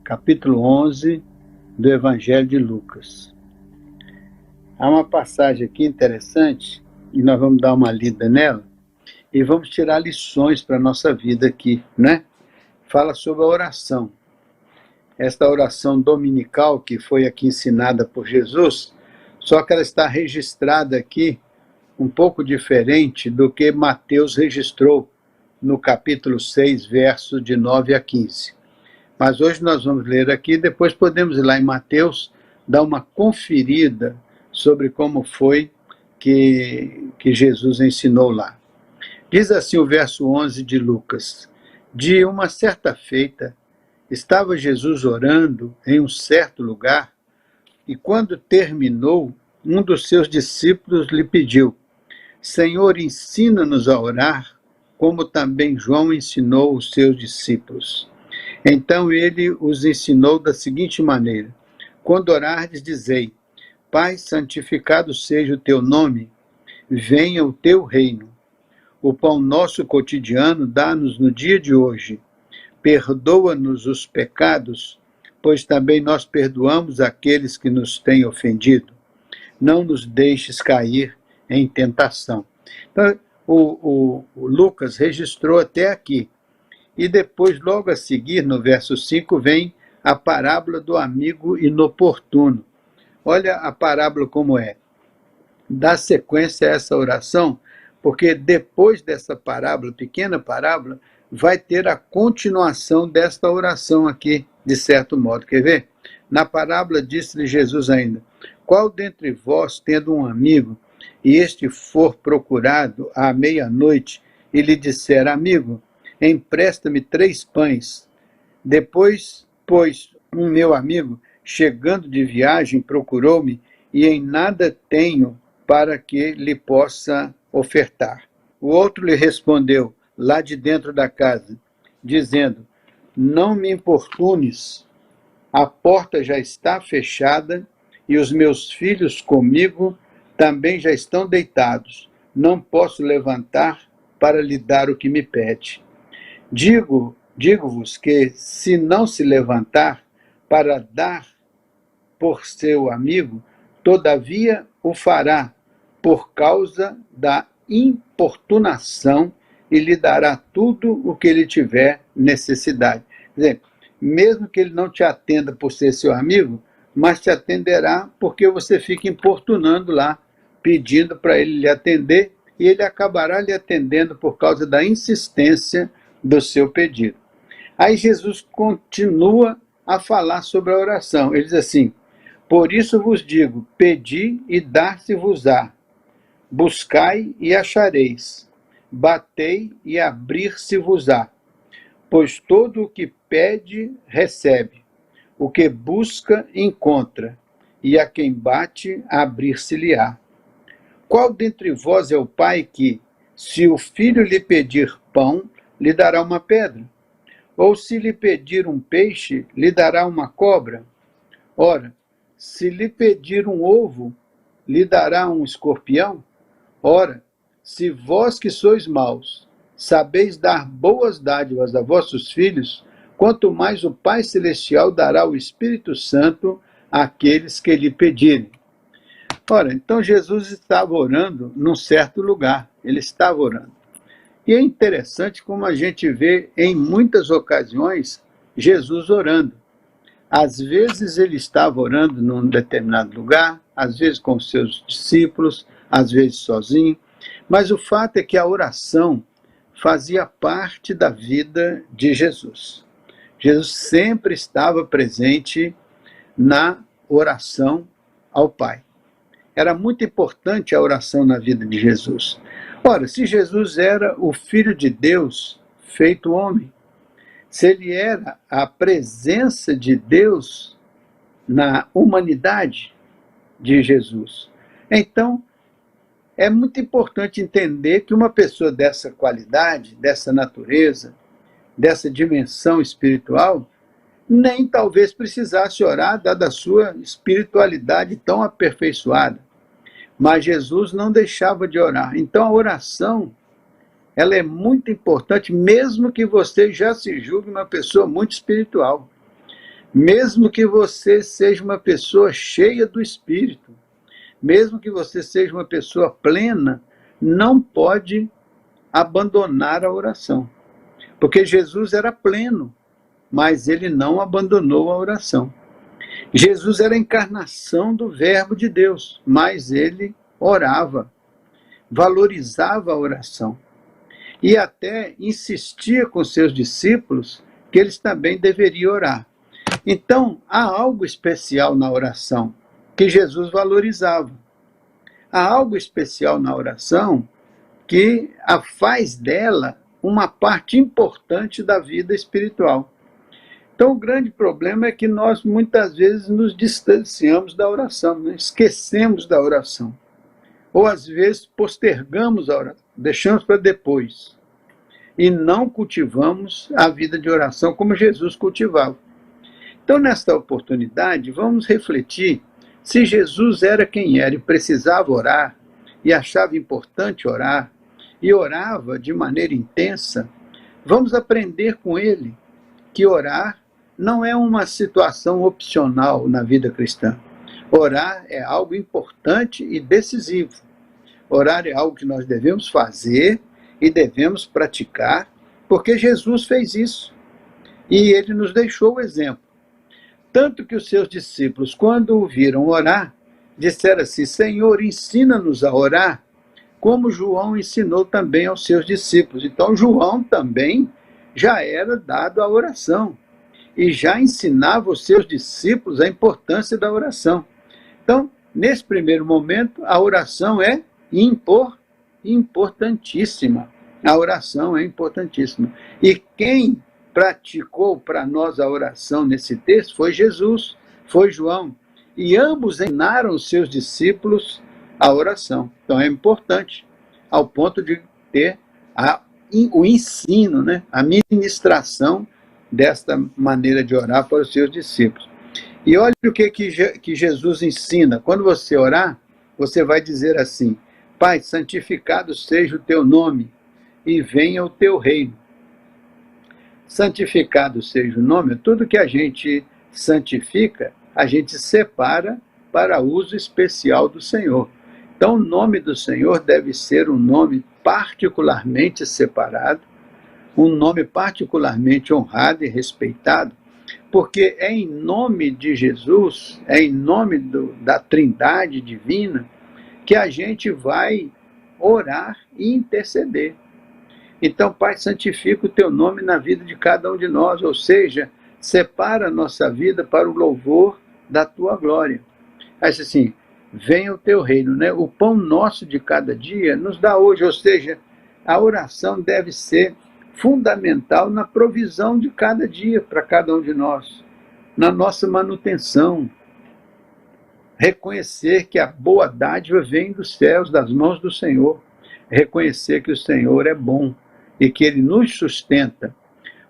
capítulo 11 do Evangelho de Lucas. Há uma passagem aqui interessante, e nós vamos dar uma lida nela, e vamos tirar lições para a nossa vida aqui, né? Fala sobre a oração. Esta oração dominical que foi aqui ensinada por Jesus, só que ela está registrada aqui um pouco diferente do que Mateus registrou no capítulo 6, versos de 9 a 15. Mas hoje nós vamos ler aqui, depois podemos ir lá em Mateus, dar uma conferida sobre como foi que Jesus ensinou lá. Diz assim o verso 11 de Lucas: de uma certa feita, estava Jesus orando em um certo lugar, e quando terminou, um dos seus discípulos lhe pediu: Senhor, ensina-nos a orar, como também João ensinou os seus discípulos. Então ele os ensinou da seguinte maneira: quando orardes, dizei: Pai, santificado seja o teu nome, venha o teu reino. O pão nosso cotidiano dá-nos no dia de hoje. Perdoa-nos os pecados, pois também nós perdoamos aqueles que nos têm ofendido. Não nos deixes cair em tentação. Então, o Lucas registrou até aqui. E depois, logo a seguir, no verso 5, vem a parábola do amigo inoportuno. Olha a parábola como é. Dá sequência a essa oração, porque depois dessa parábola, pequena parábola, vai ter a continuação desta oração aqui, de certo modo. Quer ver? Na parábola disse-lhe Jesus ainda: qual dentre vós, tendo um amigo, e este for procurado à meia-noite, e lhe disser: amigo, empresta-me 3 pães. Depois, pois, um meu amigo, chegando de viagem, procurou-me, e em nada tenho para que lhe possa ofertar. O outro lhe respondeu, lá de dentro da casa, dizendo: não me importunes, a porta já está fechada, e os meus filhos comigo também já estão deitados. Não posso levantar para lhe dar o que me pede. Digo-vos que, se não se levantar para dar por seu amigo, todavia o fará, por causa da importunação, e lhe dará tudo o que ele tiver necessidade. Quer dizer, mesmo que ele não te atenda por ser seu amigo, mas te atenderá porque você fica importunando lá, pedindo para ele lhe atender, e ele acabará lhe atendendo por causa da insistência do seu pedido. Aí Jesus continua a falar sobre a oração. Ele diz assim: por isso vos digo, pedi e dar-se-vos-á, buscai e achareis, batei e abrir-se-vos-á. Pois todo o que pede, recebe, o que busca, encontra, e a quem bate, abrir-se-lhe-á. Qual dentre vós é o pai que, se o filho lhe pedir pão, lhe dará uma pedra? Ou se lhe pedir um peixe, lhe dará uma cobra? Ora, se lhe pedir um ovo, lhe dará um escorpião? Ora, se vós que sois maus, sabeis dar boas dádivas a vossos filhos, quanto mais o Pai Celestial dará o Espírito Santo àqueles que lhe pedirem. Ora, então Jesus estava orando num certo lugar, ele estava orando. E é interessante como a gente vê em muitas ocasiões Jesus orando. Às vezes ele estava orando num determinado lugar, às vezes com seus discípulos, às vezes sozinho, mas o fato é que a oração fazia parte da vida de Jesus. Jesus sempre estava presente na oração ao Pai. Era muito importante a oração na vida de Jesus. Ora, se Jesus era o Filho de Deus feito homem, se ele era a presença de Deus na humanidade de Jesus, então é muito importante entender que uma pessoa dessa qualidade, dessa natureza, dessa dimensão espiritual, nem talvez precisasse orar, dada a sua espiritualidade tão aperfeiçoada. Mas Jesus não deixava de orar. Então a oração, ela é muito importante, mesmo que você já se julgue uma pessoa muito espiritual. Mesmo que você seja uma pessoa cheia do Espírito, mesmo que você seja uma pessoa plena, não pode abandonar a oração. Porque Jesus era pleno, mas ele não abandonou a oração. Jesus era a encarnação do Verbo de Deus, mas ele orava, valorizava a oração e até insistia com seus discípulos que eles também deveriam orar. Então, há algo especial na oração que Jesus valorizava. Há algo especial na oração que a faz dela uma parte importante da vida espiritual. Então, o grande problema é que nós muitas vezes nos distanciamos da oração, né? Esquecemos da oração. Ou às vezes postergamos a oração, deixamos para depois. E não cultivamos a vida de oração como Jesus cultivava. Então, nesta oportunidade, vamos refletir se Jesus era quem era e precisava orar, e achava importante orar, e orava de maneira intensa. Vamos aprender com ele que orar não é uma situação opcional na vida cristã. Orar é algo importante e decisivo. Orar é algo que nós devemos fazer e devemos praticar, porque Jesus fez isso. E ele nos deixou o exemplo. Tanto que os seus discípulos, quando o viram orar, disseram assim: Senhor, ensina-nos a orar, como João ensinou também aos seus discípulos. Então, João também já era dado à oração e já ensinava os seus discípulos a importância da oração. Então, nesse primeiro momento, a oração é importantíssima. A oração é importantíssima. E quem praticou para nós a oração nesse texto foi Jesus, foi João. E ambos ensinaram os seus discípulos a oração. Então é importante, ao ponto de ter o ensino, né? A ministração desta maneira de orar para os seus discípulos. E olha o que Jesus ensina. Quando você orar, você vai dizer assim: Pai, santificado seja o teu nome e venha o teu reino. Santificado seja o nome, tudo que a gente santifica, a gente separa para uso especial do Senhor. Então, o nome do Senhor deve ser um nome particularmente separado, um nome particularmente honrado e respeitado, porque é em nome de Jesus, é em nome da Trindade divina, que a gente vai orar e interceder. Então, Pai, santifica o teu nome na vida de cada um de nós, ou seja, separa a nossa vida para o louvor da tua glória. Aí assim, venha o teu reino, né? O pão nosso de cada dia nos dá hoje, ou seja, a oração deve ser fundamental na provisão de cada dia para cada um de nós, na nossa manutenção. Reconhecer que a boa dádiva vem dos céus, das mãos do Senhor. Reconhecer que o Senhor é bom e que Ele nos sustenta.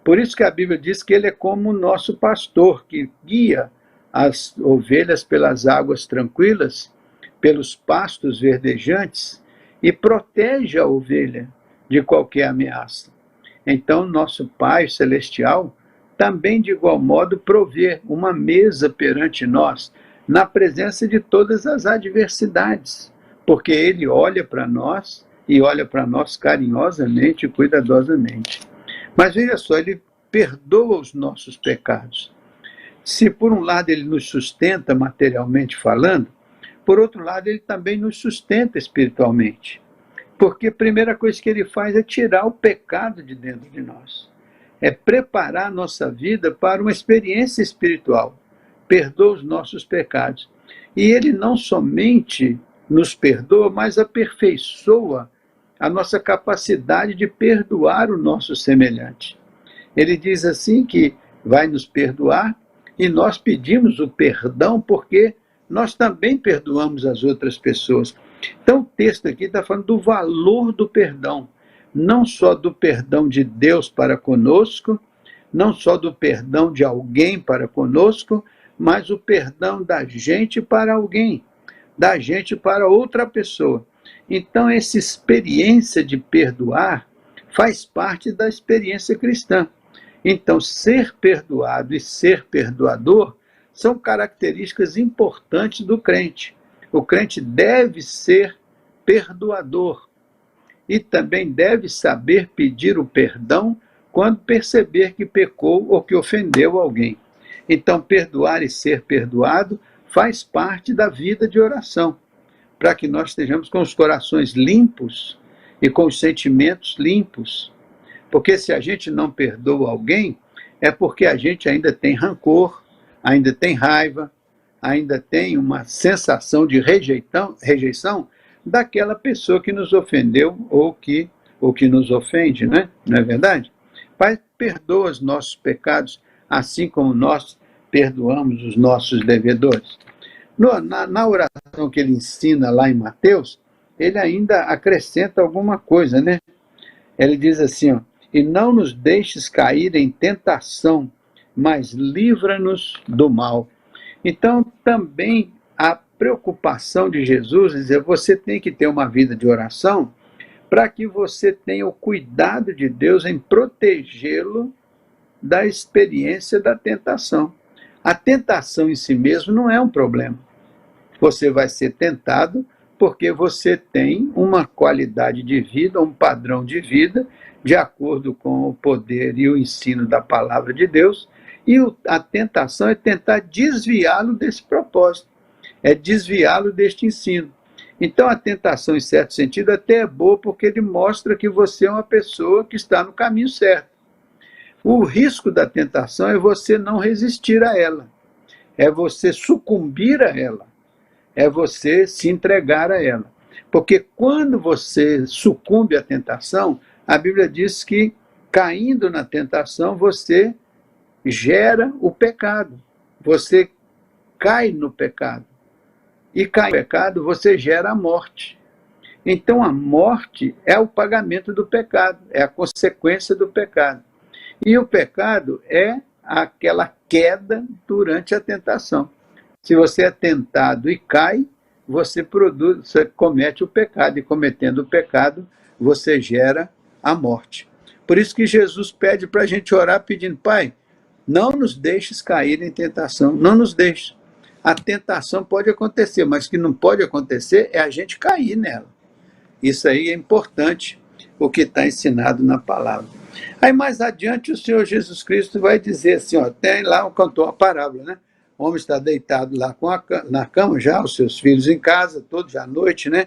Por isso que a Bíblia diz que Ele é como o nosso pastor, que guia as ovelhas pelas águas tranquilas, pelos pastos verdejantes, e protege a ovelha de qualquer ameaça. Então, nosso Pai Celestial também, de igual modo, provê uma mesa perante nós, na presença de todas as adversidades, porque Ele olha para nós, e olha para nós carinhosamente e cuidadosamente. Mas veja só, Ele perdoa os nossos pecados. Se por um lado Ele nos sustenta materialmente falando, por outro lado Ele também nos sustenta espiritualmente. Porque a primeira coisa que Ele faz é tirar o pecado de dentro de nós. É preparar a nossa vida para uma experiência espiritual. Perdoa os nossos pecados. E Ele não somente nos perdoa, mas aperfeiçoa a nossa capacidade de perdoar o nosso semelhante. Ele diz assim que vai nos perdoar e nós pedimos o perdão porque nós também perdoamos as outras pessoas. Então o texto aqui está falando do valor do perdão, não só do perdão de Deus para conosco, não só do perdão de alguém para conosco, mas o perdão da gente para alguém, da gente para outra pessoa. Então essa experiência de perdoar faz parte da experiência cristã. Então, ser perdoado e ser perdoador são características importantes do crente. O crente deve ser perdoador e também deve saber pedir o perdão quando perceber que pecou ou que ofendeu alguém. Então, perdoar e ser perdoado faz parte da vida de oração, para que nós estejamos com os corações limpos e com os sentimentos limpos. Porque se a gente não perdoa alguém, é porque a gente ainda tem rancor, ainda tem raiva, ainda tem uma sensação de rejeição daquela pessoa que nos ofendeu ou que nos ofende, né? Não é verdade? Pai, perdoa os nossos pecados, assim como nós perdoamos os nossos devedores. Na oração que ele ensina lá em Mateus, ele ainda acrescenta alguma coisa, né? Ele diz assim, ó, e não nos deixes cair em tentação, mas livra-nos do mal. Então, também a preocupação de Jesus é dizer, você tem que ter uma vida de oração para que você tenha o cuidado de Deus em protegê-lo da experiência da tentação. A tentação em si mesmo não é um problema. Você vai ser tentado porque você tem uma qualidade de vida, um padrão de vida, de acordo com o poder e o ensino da palavra de Deus, e a tentação é tentar desviá-lo desse propósito, é desviá-lo deste ensino. Então a tentação, em certo sentido, até é boa, porque ele mostra que você é uma pessoa que está no caminho certo. O risco da tentação é você não resistir a ela, é você sucumbir a ela, é você se entregar a ela. Porque quando você sucumbe à tentação, a Bíblia diz que, caindo na tentação, você gera o pecado. Você cai no pecado. E cai no pecado, você gera a morte. Então, a morte é o pagamento do pecado, é a consequência do pecado. E o pecado é aquela queda durante a tentação. Se você é tentado e cai, você comete o pecado, e cometendo o pecado, você gera a morte. Por isso que Jesus pede para a gente orar pedindo, Pai, não nos deixes cair em tentação, não nos deixe. A tentação pode acontecer, mas o que não pode acontecer é a gente cair nela. Isso aí é importante, o que está ensinado na palavra. Aí mais adiante o Senhor Jesus Cristo vai dizer assim, ó, tem lá, contou a parábola, né? O homem está deitado lá na cama já, os seus filhos em casa, todos já à noite, né?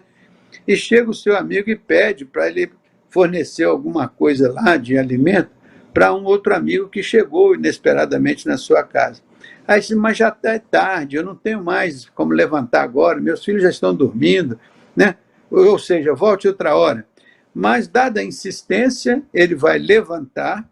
E chega o seu amigo e pede para ele fornecer alguma coisa lá de alimento para um outro amigo que chegou inesperadamente na sua casa. Aí diz, mas já é tarde, eu não tenho mais como levantar agora, meus filhos já estão dormindo, né? Ou seja, volte outra hora. Mas, dada a insistência, ele vai levantar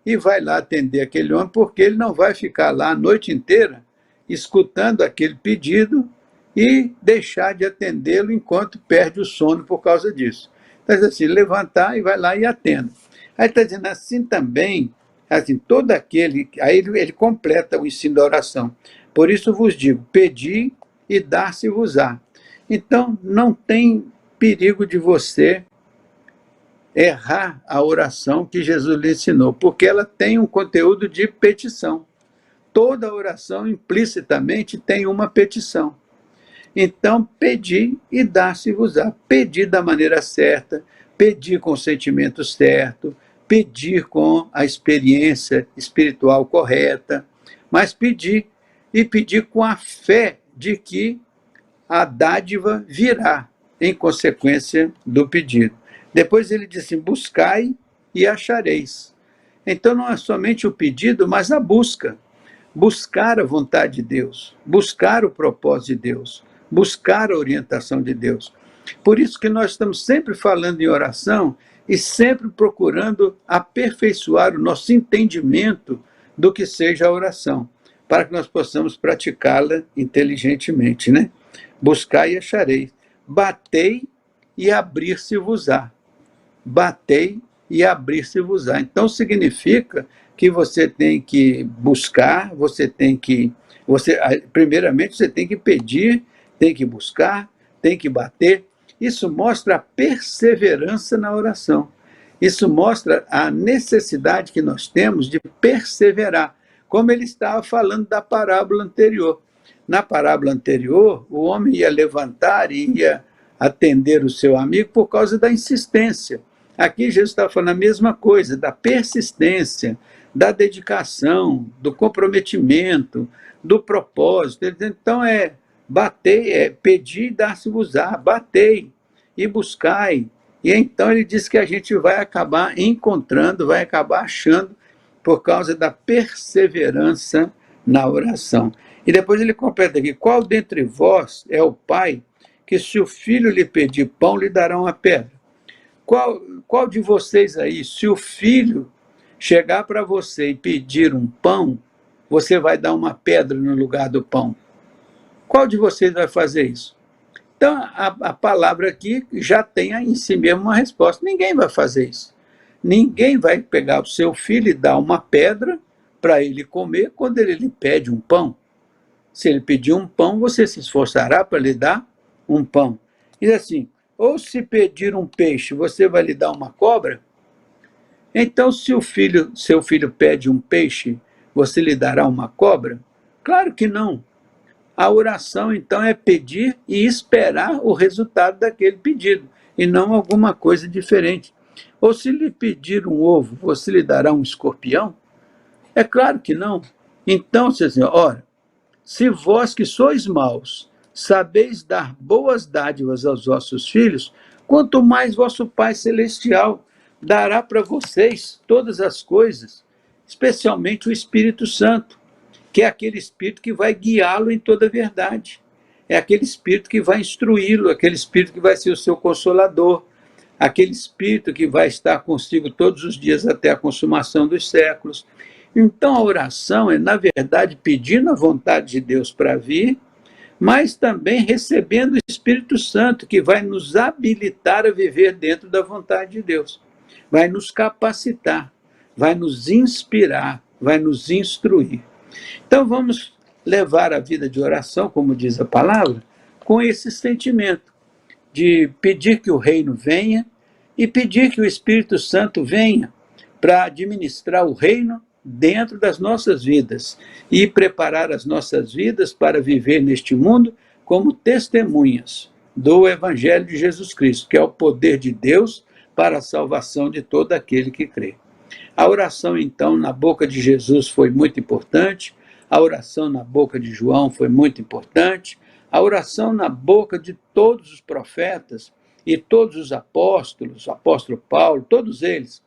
e vai lá atender aquele homem, porque ele não vai ficar lá a noite inteira escutando aquele pedido e deixar de atendê-lo enquanto perde o sono por causa disso. Então, assim, levantar e vai lá e atenda. Aí está dizendo assim também, assim, todo aquele... Aí ele completa o ensino da oração. Por isso vos digo, pedi e dar-se-vos-á. Então, não tem perigo de você errar a oração que Jesus lhe ensinou, porque ela tem um conteúdo de petição. Toda oração implicitamente tem uma petição. Então, pedir e dar-se-vos-á. Pedir da maneira certa, pedir com o sentimento certo, pedir com a experiência espiritual correta, mas pedir, e pedir com a fé de que a dádiva virá em consequência do pedido. Depois ele disse, buscai e achareis. Então não é somente o pedido, mas a busca. Buscar a vontade de Deus, buscar o propósito de Deus, buscar a orientação de Deus. Por isso que nós estamos sempre falando em oração e sempre procurando aperfeiçoar o nosso entendimento do que seja a oração, para que nós possamos praticá-la inteligentemente, né? Buscai e achareis. Batei e abrir-se-vos-á. Batei e abrir-se-vos-á. Então significa que você tem que buscar, primeiramente você tem que pedir, tem que buscar, tem que bater. Isso mostra a perseverança na oração. Isso mostra a necessidade que nós temos de perseverar, como ele estava falando da parábola anterior. Na parábola anterior, o homem ia levantar e ia atender o seu amigo por causa da insistência. Aqui Jesus está falando a mesma coisa, da persistência, da dedicação, do comprometimento, do propósito. Então batei, pedir e dar-se-vos-á, batei e buscai. E então ele diz que a gente vai acabar encontrando, vai acabar achando, por causa da perseverança na oração. E depois ele completa aqui: qual dentre vós é o pai que, se o filho lhe pedir pão, lhe dará uma pedra? Qual de vocês aí, se o filho chegar para você e pedir um pão, você vai dar uma pedra no lugar do pão? Qual de vocês vai fazer isso? Então, a palavra aqui já tem em si mesmo uma resposta. Ninguém vai fazer isso. Ninguém vai pegar o seu filho e dar uma pedra para ele comer quando ele lhe pede um pão. Se ele pedir um pão, você se esforçará para lhe dar um pão. E assim, ou se pedir um peixe, você vai lhe dar uma cobra? Então, se seu filho pede um peixe, você lhe dará uma cobra? Claro que não. A oração, então, é pedir e esperar o resultado daquele pedido, e não alguma coisa diferente. Ou se lhe pedir um ovo, você lhe dará um escorpião? É claro que não. Então, assim, ora, se vós que sois maus, sabeis dar boas dádivas aos vossos filhos, quanto mais vosso Pai Celestial dará para vocês todas as coisas, especialmente o Espírito Santo, que é aquele Espírito que vai guiá-lo em toda a verdade. É aquele Espírito que vai instruí-lo, aquele Espírito que vai ser o seu consolador, aquele Espírito que vai estar consigo todos os dias até a consumação dos séculos. Então a oração é, na verdade, pedindo a vontade de Deus para vir, mas também recebendo o Espírito Santo, que vai nos habilitar a viver dentro da vontade de Deus. Vai nos capacitar, vai nos inspirar, vai nos instruir. Então vamos levar a vida de oração, como diz a palavra, com esse sentimento de pedir que o reino venha e pedir que o Espírito Santo venha para administrar o reino dentro das nossas vidas e preparar as nossas vidas para viver neste mundo como testemunhas do Evangelho de Jesus Cristo, que é o poder de Deus para a salvação de todo aquele que crê. A oração, então, na boca de Jesus foi muito importante, a oração na boca de João foi muito importante, a oração na boca de todos os profetas e todos os apóstolos, o apóstolo Paulo, todos eles,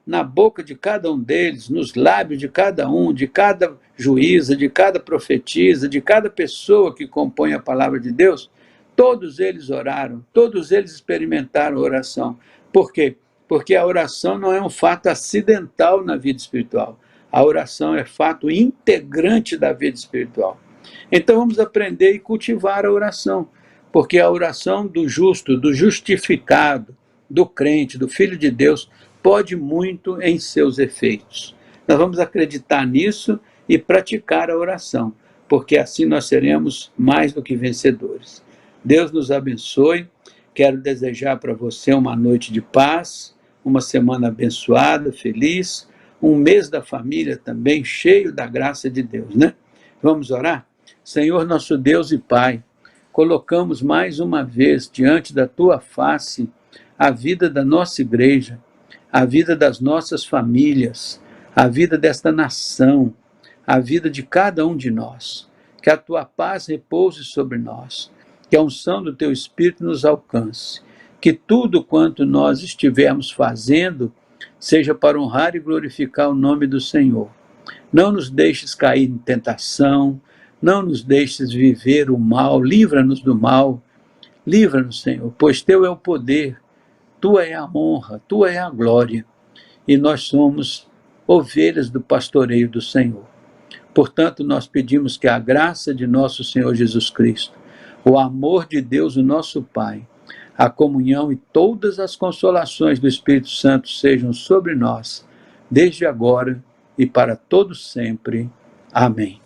na boca de cada um deles, nos lábios de cada um, de cada juíza, de cada profetisa, de cada pessoa que compõe a palavra de Deus, todos eles oraram, todos eles experimentaram a oração. Por quê? Porque a oração não é um fato acidental na vida espiritual. A oração é fato integrante da vida espiritual. Então vamos aprender e cultivar a oração, porque a oração do justo, do justificado, do crente, do Filho de Deus, pode muito em seus efeitos. Nós vamos acreditar nisso e praticar a oração, porque assim nós seremos mais do que vencedores. Deus nos abençoe. Quero desejar para você uma noite de paz, uma semana abençoada, feliz, um mês da família também cheio da graça de Deus, né? Vamos orar? Senhor nosso Deus e Pai, colocamos mais uma vez diante da Tua face a vida da nossa igreja, a vida das nossas famílias, a vida desta nação, a vida de cada um de nós. Que a Tua paz repouse sobre nós, que a unção do Teu Espírito nos alcance, que tudo quanto nós estivermos fazendo seja para honrar e glorificar o nome do Senhor. Não nos deixes cair em tentação, não nos deixes viver o mal, livra-nos do mal, livra-nos, Senhor, pois Teu é o poder, Tua é a honra, Tua é a glória, e nós somos ovelhas do pastoreio do Senhor. Portanto, nós pedimos que a graça de nosso Senhor Jesus Cristo, o amor de Deus, o nosso Pai, a comunhão e todas as consolações do Espírito Santo sejam sobre nós, desde agora e para todo sempre. Amém.